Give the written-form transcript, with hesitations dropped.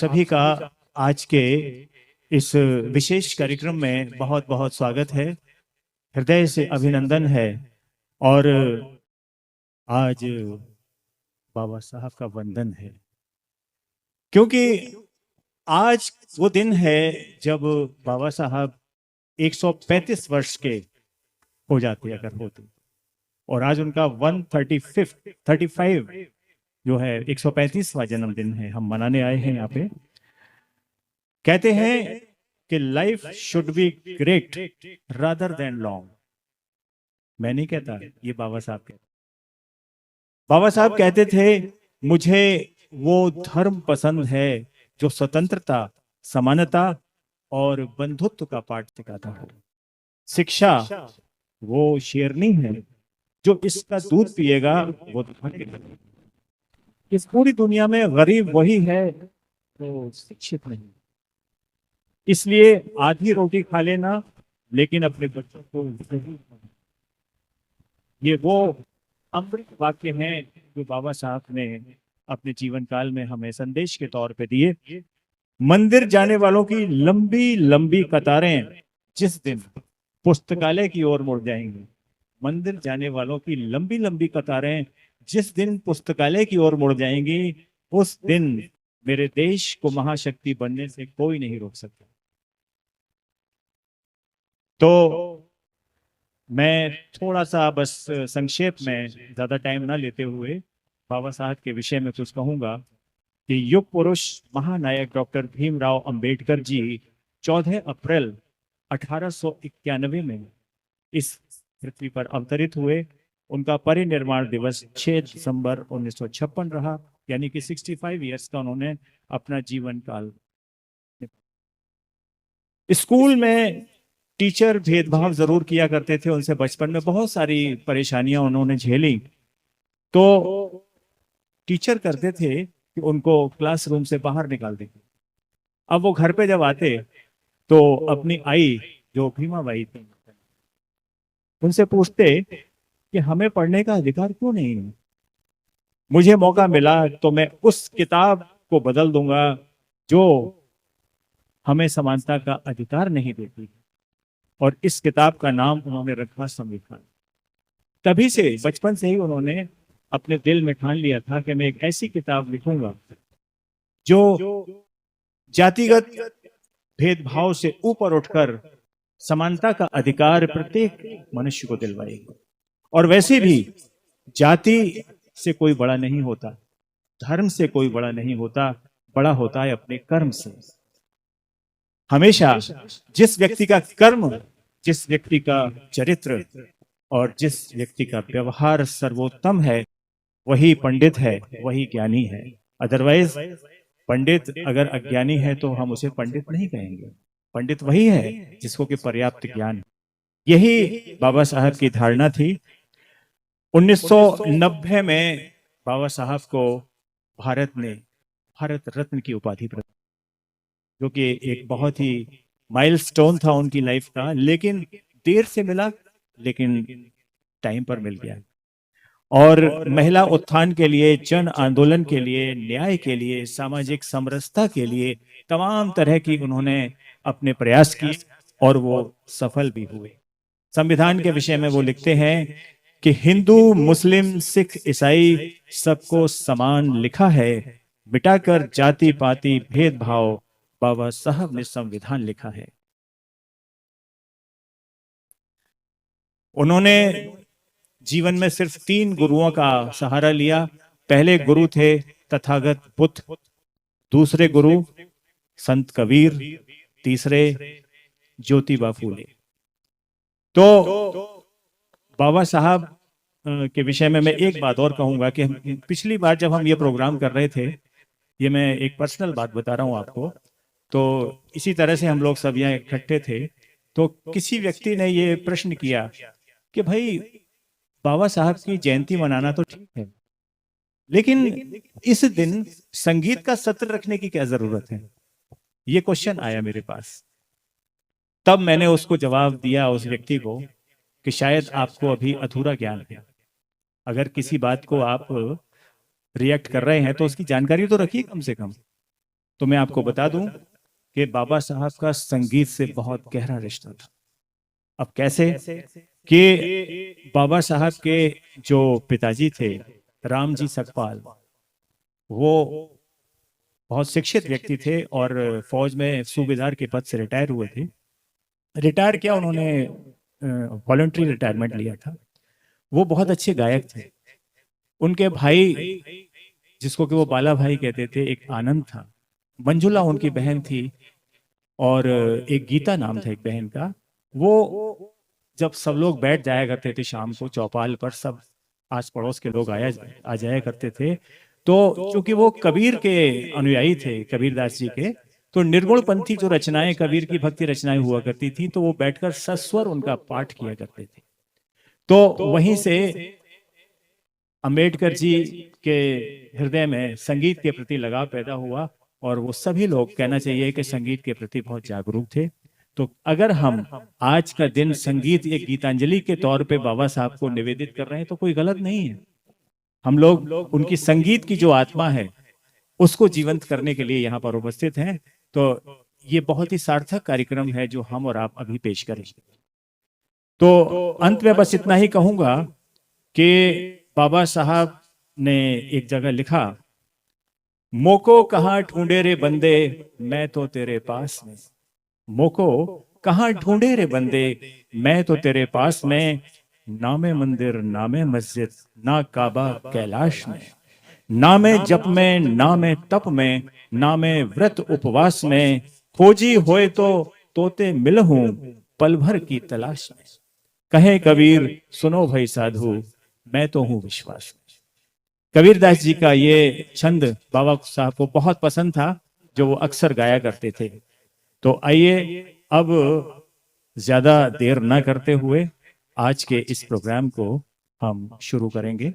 सभी का आज के इस विशेष कार्यक्रम में बहुत बहुत स्वागत है। हृदय से अभिनंदन है। और आज बाबा साहब का वंदन है, क्योंकि आज वो दिन है जब बाबा साहब 135 वर्ष के हो जाते अगर होते। और आज उनका 135 जो है 135वां जन्मदिन है, हम मनाने आए हैं यहाँ पे। कहते हैं कि life should be great rather than long. मैं नहीं कहता, ये बाबा साहब कहते। बाबा साहब कहते थे, मुझे वो धर्म पसंद है जो स्वतंत्रता, समानता और बंधुत्व का पाठ सिखाता हो। शिक्षा वो शेरनी है जो इसका दूध पिएगा वो धन्य है। इस पूरी दुनिया में गरीब वही है जो शिक्षित नहीं। इसलिए आधी रोटी खा लेना, लेकिन अपने बच्चों को जरूर खाना। ये वो अमृत वाक्य हैं जो बाबा साहब ने अपने जीवन काल में हमें संदेश के तौर पे दिए। मंदिर जाने वालों की लंबी लंबी कतारें जिस दिन पुस्तकालय की ओर मुड़ जाएंगी, मंदिर जाने वालों की लंबी लंबी कतारें जिस दिन पुस्तकालय की ओर मुड़ जाएंगी, उस दिन मेरे देश को महाशक्ति बनने से कोई नहीं रोक सकता। तो मैं थोड़ा सा बस संक्षेप में, ज्यादा टाइम ना लेते हुए, बाबा साहब के विषय में कुछ कहूंगा कि युग पुरुष महानायक डॉक्टर भीमराव अंबेडकर जी 14 अप्रैल 1891 में इस पृथ्वी पर अवतरित हुए। उनका परिनिर्वाण दिवस 6 दिसंबर 1956 रहा, यानी कि 65 ईयर्स का उन्होंने अपना जीवन काल। स्कूल में टीचर भेदभाव जरूर किया करते थे उनसे, बचपन में बहुत सारी परेशानियां उन्होंने झेली। तो टीचर करते थे कि उनको क्लासरूम से बाहर निकाल देते। अब वो घर पे जब आते तो अपनी आई जो भीमाबाई थी उनसे पूछते कि हमें पढ़ने का अधिकार क्यों नहीं है। मुझे मौका मिला तो मैं उस किताब को बदल दूंगा जो हमें समानता का अधिकार नहीं देती। और इस किताब का नाम उन्होंने रखा संविधान। तभी से, बचपन से ही उन्होंने अपने दिल में ठान लिया था कि मैं एक ऐसी किताब लिखूंगा जो जातिगत भेदभाव से ऊपर उठकर समानता का अधिकार प्रत्येक मनुष्य को दिलवाएगी। और वैसे भी जाति से कोई बड़ा नहीं होता, धर्म से कोई बड़ा नहीं होता, बड़ा होता है अपने कर्म से। हमेशा जिस व्यक्ति का कर्म, जिस व्यक्ति का चरित्र और जिस व्यक्ति का व्यवहार सर्वोत्तम है, वही पंडित है, वही ज्ञानी है। अदरवाइज पंडित अगर अज्ञानी है तो हम उसे पंडित नहीं कहेंगे। पंडित वही है जिसको कि पर्याप्त ज्ञान है। यही बाबा साहब की धारणा थी। 1990 में बाबा साहब को भारत ने भारत रत्न की उपाधि प्रदान, जो कि एक बहुत ही माइलस्टोन था उनकी लाइफ का। लेकिन देर से मिला, लेकिन टाइम पर मिल गया। और महिला उत्थान के लिए, जन आंदोलन के लिए, न्याय के लिए, सामाजिक समरसता के लिए तमाम तरह की उन्होंने अपने प्रयास किए और वो सफल भी हुए। संविधान के विषय में वो लिखते हैं कि हिंदू, मुस्लिम, सिख, ईसाई सबको समान लिखा है, मिटाकर जाति पाति भेदभाव बाबा साहब ने संविधान लिखा है। उन्होंने जीवन में सिर्फ 3 गुरुओं का सहारा लिया। पहले गुरु थे तथागत बुद्ध, दूसरे गुरु संत कबीर, तीसरे ज्योतिबा फूले। तो बाबा साहब के विषय में मैं एक बात और कहूंगा कि पिछली बार जब हम ये प्रोग्राम कर रहे थे, ये मैं एक पर्सनल बात बता रहा हूं आपको, तो इसी तरह से हम लोग सब यहाँ इकट्ठे थे, तो किसी व्यक्ति ने ये प्रश्न किया कि भाई बाबा साहब की जयंती मनाना तो ठीक है, लेकिन इस दिन संगीत का सत्र रखने की क्या जरूरत है। ये क्वेश्चन आया मेरे पास। तब मैंने उसको जवाब दिया उस व्यक्ति को कि शायद आपको अभी अधूरा ज्ञान है। अगर किसी बात को आप रिएक्ट कर रहे हैं तो उसकी जानकारी तो रखिए कम से कम। तो मैं आपको बता दूं कि बाबा साहब का संगीत से बहुत गहरा रिश्ता था। अब कैसे कि बाबा साहब के जो पिताजी थे राम जी सकपाल, वो बहुत शिक्षित व्यक्ति थे और फौज में सूबेदार के पद से रिटायर हुए थे। रिटायर किया उन्होंने, वॉलंटरी रिटायरमेंट लिया था। वो बहुत अच्छे गायक थे। उनके भाई, जिसको कि वो बाला भाई कहते थे, एक आनंद था, मंजुला उनकी बहन थी, और एक गीता नाम था एक बहन का। वो जब सब लोग बैठ जाया करते थे शाम को चौपाल पर, सब आस पड़ोस के लोग आ जाया करते थे, तो चूंकि वो कबीर के अनुयायी थे, कबीरदास जी के, तो निर्गुण पंथी जो रचनाएं, कबीर की भक्ति रचनाएं हुआ करती थी, तो वो बैठकर सस्वर उनका पाठ किया करते थे। तो वहीं से अंबेडकर जी के हृदय में संगीत के प्रति लगाव पैदा हुआ, और वो सभी लोग, कहना चाहिए कि संगीत के प्रति बहुत जागरूक थे। तो अगर हम आज का दिन संगीत एक गीतांजलि के तौर पे बाबा साहब को निवेदित कर रहे हैं तो कोई गलत नहीं है। हम लोग उनकी संगीत की जो आत्मा है उसको जीवंत करने के लिए यहाँ पर उपस्थित हैं। तो ये बहुत ही सार्थक कार्यक्रम है जो हम और आप अभी पेश करेंगे। तो अंत में बस इतना ही कहूंगा कि बाबा साहब ने एक जगह लिखा, मोको कहाँ ढूंढे रे बंदे, मैं तो तेरे पास में। मोको कहाँ ढूंढे रे बंदे, मैं तो तेरे पास में। नामे मंदिर नामे मस्जिद, ना काबा कैलाश में। नामे जप में, नामे तप में, नामे व्रत उपवास में। खोजी होए तो तोते मिलहूं, पल भर की तलाश में। कहे कबीर सुनो भाई साधु, मैं तो हूं विश्वास में। कबीरदास जी का ये छंद बाबा साहब को बहुत पसंद था, जो वो अक्सर गाया करते थे। तो आइए अब ज्यादा देर न करते हुए आज के इस प्रोग्राम को हम शुरू करेंगे।